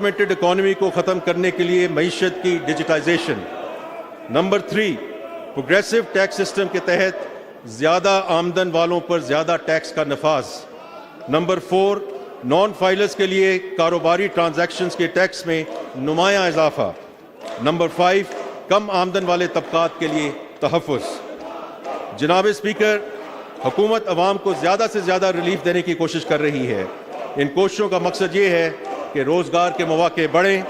Fragmented economy को ख़त्म करने के लिए मईशत की digitisation. Number 3, progressive tax system के तहत ज़्यादा आमदन वालों पर ज़्यादा टैक्स का नफाज। नंबर 4, नॉन फाइलर्स के लिए कारोबारी ट्रांजैक्शंस के टैक्स में नुमाया इजाफा। नंबर 5, कम आमदन वाले तबकात के लिए तहफ़्फ़ुज़। जनाब स्पीकर, हुकूमत अवाम को ज़्यादा से ज़्यादा रिलीफ देने की कोशिश कर रही है। इन कोशिशों का मकसद ये है कि रोज़गार के मौके बढ़ें,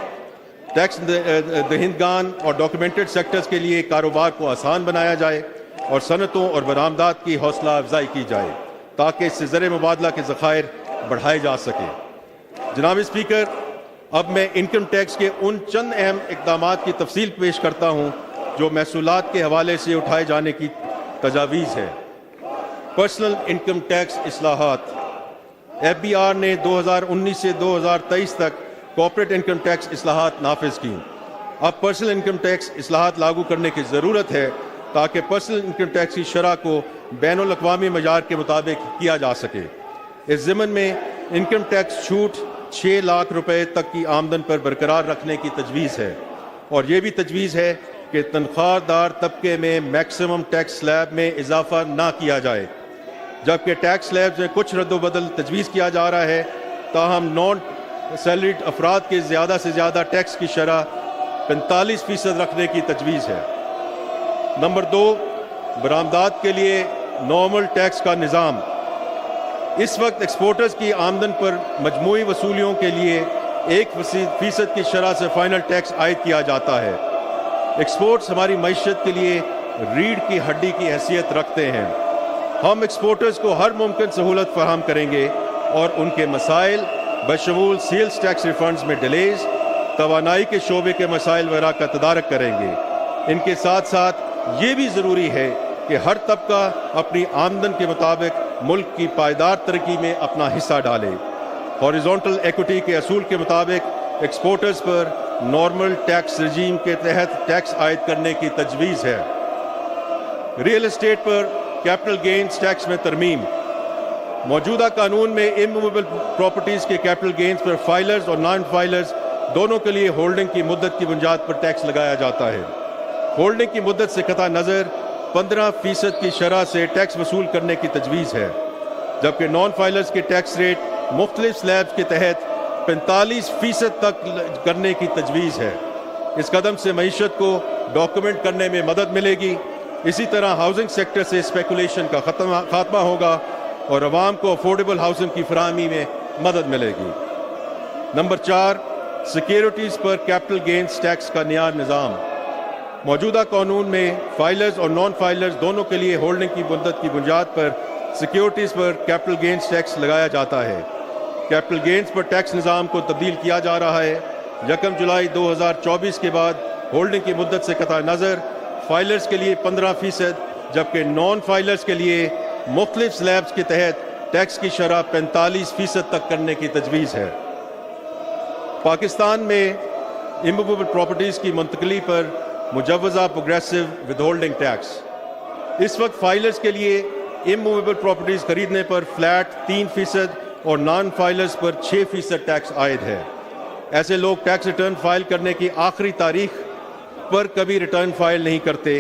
टैक्स दहिंदगान और डॉक्यूमेंटेड सेक्टर्स के लिए कारोबार को आसान बनाया जाए और सनतों और बरामदात की हौसला अफजाई की जाए ताकि इससे ज़र मुबादला के ज़खायर बढ़ाए जा सके। जनाब स्पीकर, अब मैं इनकम टैक्स के उन चंद अहम इक़दामात की तफसील पेश करता हूँ जो महसूलात के हवाले से उठाए जाने की तजावीज़ है। पर्सनल इनकम टैक्स इस्लाहात। FBR ने 2019 से 2023 तक कॉर्पोरेट इनकम टैक्स इस्लाहात नाफिज की। अब पर्सनल इनकम टैक्स इस्लाहात लागू करने की ज़रूरत है ताकि पर्सनल इनकम टैक्स की शरह को बैनुल अक़वामी मयार के मुताबिक किया जा सके। इस ज़िमन में इनकम टैक्स छूट 6 लाख रुपए तक की आमदन पर बरकरार रखने की तजवीज़ है और ये भी तजवीज़ है कि तनख्वाहदार तबके में मैक्सिमम टैक्स स्लैब में इजाफा ना किया जाए, जबकि टैक्स स्लैब में कुछ रद्द-बदल तजवीज़ किया जा रहा है। ताहम नॉन सैलरीड अफराद के ज़्यादा से ज़्यादा टैक्स की शरह 45% रखने की तजवीज़ है। नंबर 2, बरामदात के लिए नॉर्मल टैक्स का निज़ाम। इस वक्त एक्सपोर्टर्स की आमदन पर मजमूई वसूलियों के लिए 1% की शरह से फाइनल टैक्स आयद किया जाता है। एक्सपोर्ट्स हमारी मईशत के लिए रीढ़ की हड्डी की हैसियत रखते हैं। हम एक्सपोर्टर्स को हर मुमकिन सहूलत फराहम करेंगे और उनके मसाइल बशमूल सेल्स टैक्स रिफंड्स में डिलेज, तवानाई के शोबे के मसाइल वगैरह का तदारक करेंगे। इनके साथ साथ ये भी ज़रूरी है कि हर तबका अपनी आमदन के मुताबिक मुल्क की पायदार तरक्की में अपना हिस्सा डाले। हॉरिजॉन्टल इक्विटी के असूल के मुताबिक एक्सपोर्टर्स पर नॉर्मल टैक्स रजीम के तहत टैक्स आयद करने की तजवीज़ है। रियल एस्टेट पर कैपिटल गेन्स टैक्स में तरमीम। मौजूदा कानून में इमूवेबल प्रॉपर्टीज़ के कैपिटल गेन्स पर फाइलर्स और नॉन फाइलर्स दोनों के लिए होल्डिंग की मुद्दत की बुनियाद पर टैक्स लगाया जाता है। होल्डिंग की मुद्दत से कता नज़र 15% की शरह से टैक्स वसूल करने की तजवीज़ है, जबकि नॉन फाइलर्स के टैक्स रेट मुख्तलिफ स्लैब्स के तहत 45% तक करने की तजवीज़ है। इस कदम से मईशत को डॉक्यूमेंट करने में मदद मिलेगी। इसी तरह हाउसिंग सेक्टर से स्पेकुलेशन का खात्मा होगा और अवाम को अफोर्डेबल हाउसिंग की फराहमी में मदद मिलेगी। नंबर 4, सिक्योरिटीज़ पर कैपिटल गेन्स टैक्स का नया निज़ाम। मौजूदा कानून में फाइलर्स और नॉन फाइलर्स दोनों के लिए होल्डिंग की मुद्दत की बुनियाद पर सिक्योरिटीज़ पर कैपिटल गेन्स टैक्स लगाया जाता है। कैपिटल गेन्स पर टैक्स निज़ाम को तब्दील किया जा रहा है। 1 जुलाई 2024 के बाद होल्डिंग की मुद्दत से कता नज़र फाइलर्स के लिए 15%, जबकि नॉन फाइलर्स के लिए मुख्तलिफ स्लैब्स के तहत टैक्स की शरह 45% तक करने की तजवीज़ है। पाकिस्तान में इमूवेबल प्रॉपर्टीज़ की मुंतकली पर मुजव्वज़ा प्रोग्रेसिव विदहोल्डिंग टैक्स। इस वक्त फाइलर्स के लिए इमूवेबल प्रॉपर्टीज़ खरीदने पर फ्लैट 3% और नॉन फाइलर्स पर 6% टैक्स आयद है। ऐसे लोग टैक्स रिटर्न फाइल करने की आखिरी तारीख पर कभी रिटर्न फाइल नहीं करते